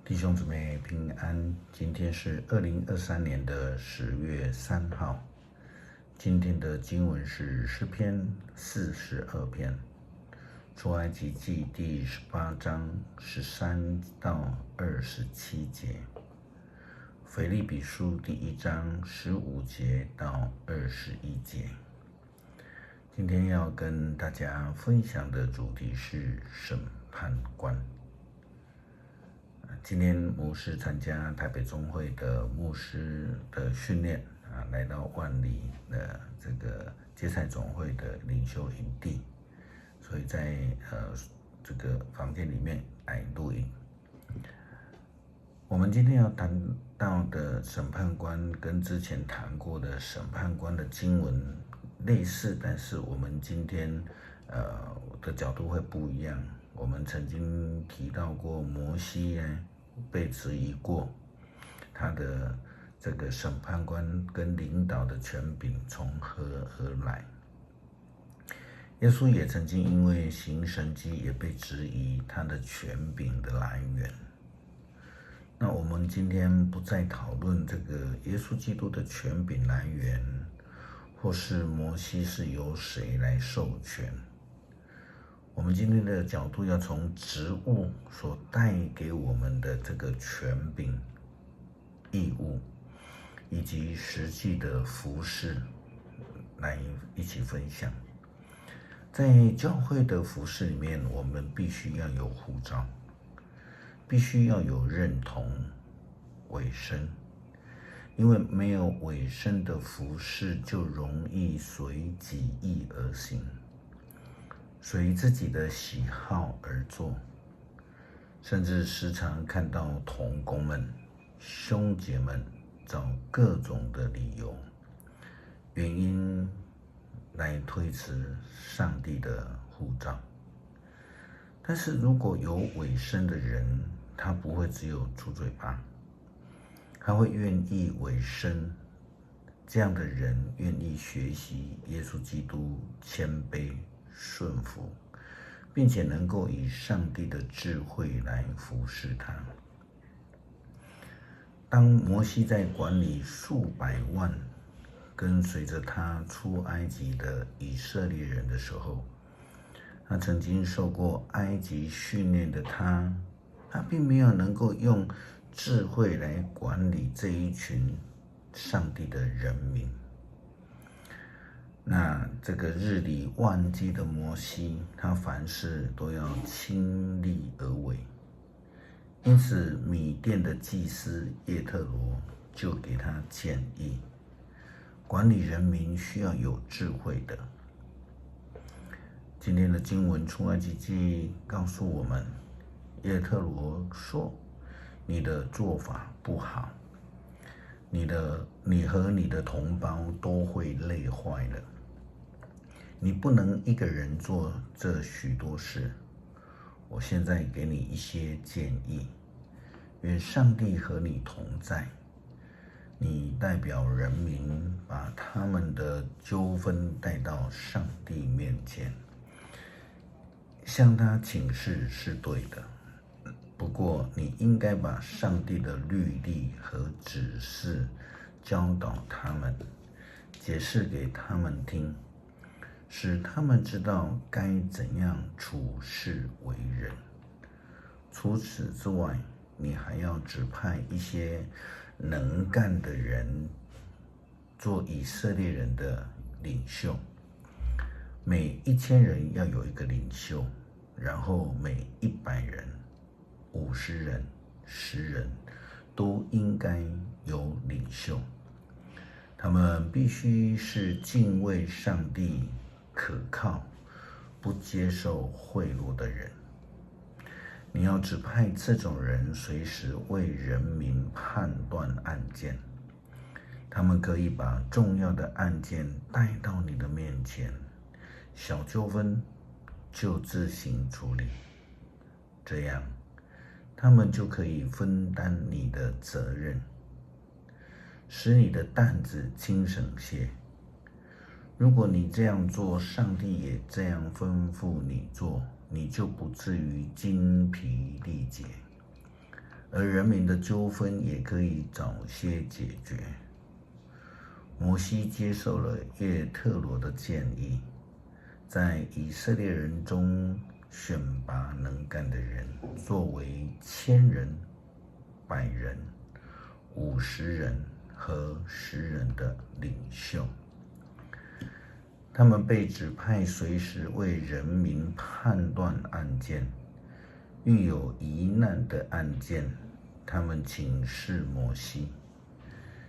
弟兄姊妹平安，今天是2023年的10月3号。今天的经文是诗篇42篇，出埃及记第18章13到27节，腓立比书第1章15节到21节。今天要跟大家分享的主题是审判官。今天牧师参加台北中会的牧师的训练来到万里的这个接菜总会的领袖营地，所以在这个房间里面来录音。我们今天要谈到的审判官跟之前谈过的审判官的经文类似，但是我们今天的角度会不一样。我们曾经提到过摩西被质疑过他的这个审判官跟领导的权柄从何而来。耶稣也曾经因为行神迹也被质疑他的权柄的来源。那我们今天不再讨论这个耶稣基督的权柄来源，或是摩西是由谁来授权。我们今天的角度要从职务所带给我们的这个权柄、义务，以及实际的服事来一起分享。在教会的服事里面，我们必须要有护照，必须要有认同、委身，因为没有委身的服事，就容易随己意而行，随自己的喜好而做，甚至时常看到同工们、兄姐们找各种的理由、原因来推辞上帝的呼召。但是如果有委身的人，他不会只有出嘴巴，他会愿意委身。这样的人愿意学习耶稣基督谦卑顺服，并且能够以上帝的智慧来服侍他。当摩西在管理数百万跟随着他出埃及的以色列人的时候，他曾经受过埃及训练的他并没有能够用智慧来管理这一群上帝的人民。那这个日理万机的摩西，他凡事都要亲力而为，因此米甸的祭司叶特罗就给他建议，管理人民需要有智慧的。今天的经文出埃及记告诉我们，叶特罗说，你的做法不好，你和你的同胞都会累坏了。你不能一个人做这许多事。我现在给你一些建议，愿上帝和你同在。你代表人民，把他们的纠纷带到上帝面前，向他请示是对的。不过你应该把上帝的律例和指示教导他们，解释给他们听，使他们知道该怎样处事为人。除此之外，你还要指派一些能干的人做以色列人的领袖，每1000人要有一个领袖，然后每100人、50人、10人都应该有领袖。他们必须是敬畏上帝、可靠、不接受贿赂的人。你要指派这种人随时为人民判断案件，他们可以把重要的案件带到你的面前，小纠纷就自行处理，这样他们就可以分担你的责任，使你的担子轻省些。如果你这样做，上帝也这样吩咐你做，你就不至于精疲力竭。而人民的纠纷也可以早些解决。摩西接受了叶特罗的建议，在以色列人中选拔能干的人，作为1000人、100人、50人和10人的领袖。他们被指派随时为人民判断案件，遇有疑难的案件，他们请示摩西，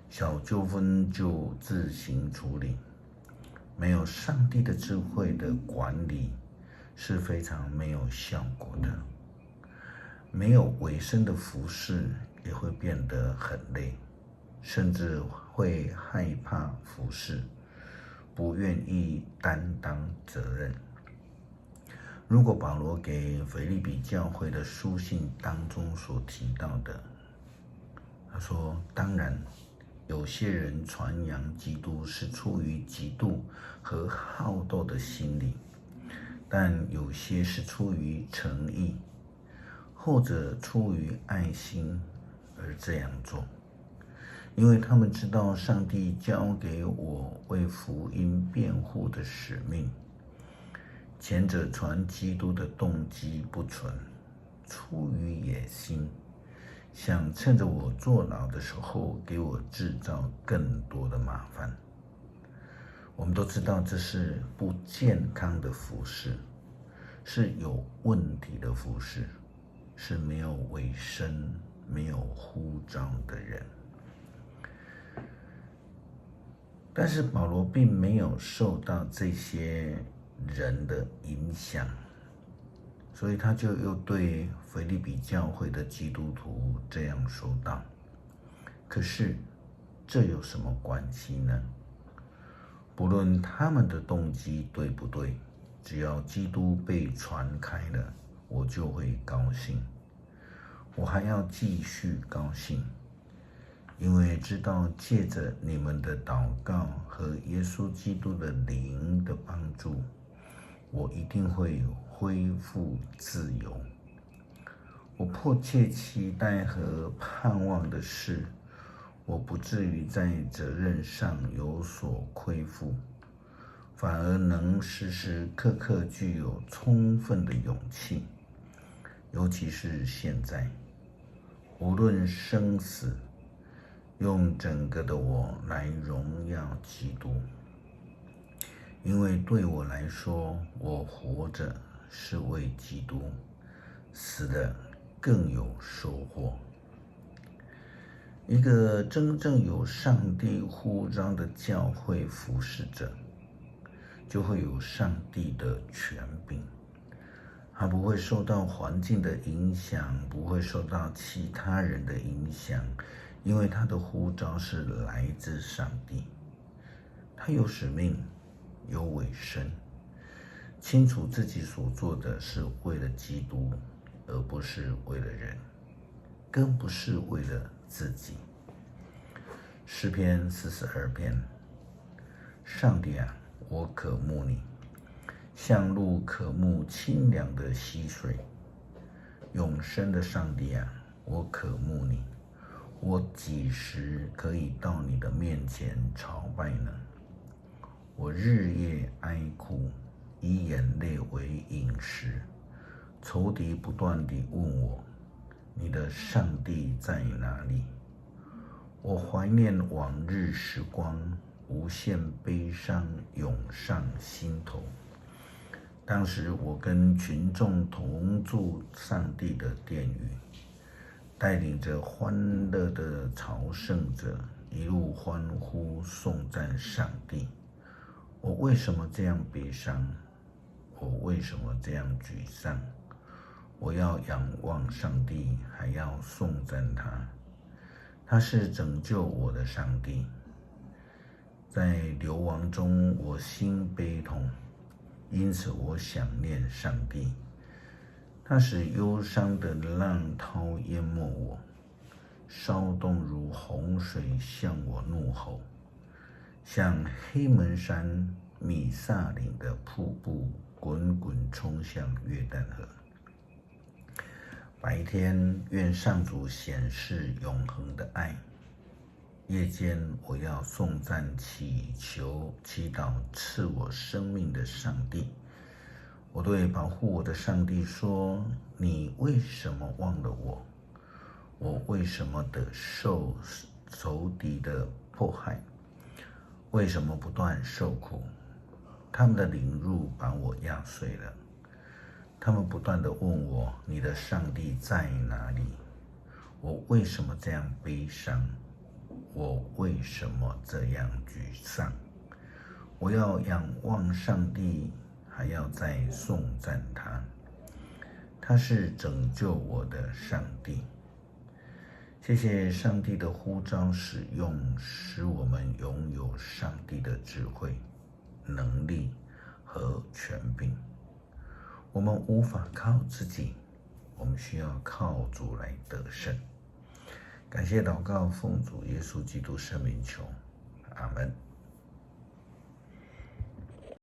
小纠纷就自行处理。没有上帝的智慧的管理是非常没有效果的。没有委身的服侍也会变得很累，甚至会害怕服侍，不愿意担当责任。如果保罗给腓立比教会的书信当中所提到的，他说，当然有些人传扬基督是出于嫉妒和好斗的心理，但有些是出于诚意，后者出于爱心而这样做，因为他们知道上帝交给我为福音辩护的使命。前者传基督的动机不纯，出于野心，想趁着我坐牢的时候给我制造更多的麻烦。我们都知道这是不健康的服事，是有问题的服事，是没有委身、没有呼召的人。但是保罗并没有受到这些人的影响，所以他就又对腓立比教会的基督徒这样说道：可是这有什么关系呢？不论他们的动机对不对，只要基督被传开了，我就会高兴。我还要继续高兴，因为知道借着你们的祷告和耶稣基督的灵的帮助，我一定会恢复自由。我迫切期待和盼望的是，我不至于在责任上有所亏负，反而能时时刻刻具有充分的勇气，尤其是现在，无论生死，用整个的我来荣耀基督。因为对我来说，我活着是为基督，死了更有收获。一个真正有上帝呼召的教会服侍者，就会有上帝的权柄，他不会受到环境的影响，不会受到其他人的影响，因为他的呼召是来自上帝。他有使命，有委身，清楚自己所做的是为了基督，而不是为了人，更不是为了自己。诗篇42篇：上帝啊，我渴慕你，像鹿渴慕清凉的溪水。永生的上帝啊，我渴慕你，我几时可以到你的面前朝拜呢？我日夜哀哭，以眼泪为饮食，仇敌不断地问我，你的上帝在哪里？我怀念往日时光，无限悲伤涌上心头。当时我跟群众同住上帝的殿宇，带领着欢乐的朝圣者，一路欢呼颂赞上帝。我为什么这样悲伤？我为什么这样沮丧？我要仰望上帝，还要颂赞他。他是拯救我的上帝。在流亡中，我心悲痛，因此我想念上帝。他使忧伤的浪涛淹没我，骚动如洪水向我怒吼，像黑门山米萨岭的瀑布滚滚冲向约旦河。白天愿上主显示永恒的爱，夜间我要颂赞祈求祈祷赐我生命的上帝。我对保护我的上帝说：你为什么忘了我？我为什么得受仇敌的迫害？为什么不断受苦？他们的凌辱把我压碎了。他们不断地问我：你的上帝在哪里？我为什么这样悲伤？我为什么这样沮丧？我要仰望上帝，还要再颂赞他。他是拯救我的上帝。谢谢上帝的呼召使用，使我们拥有上帝的智慧、能力和权柄。我们无法靠自己，我们需要靠主来得胜。感谢祷告，奉主耶稣基督圣名求，阿们。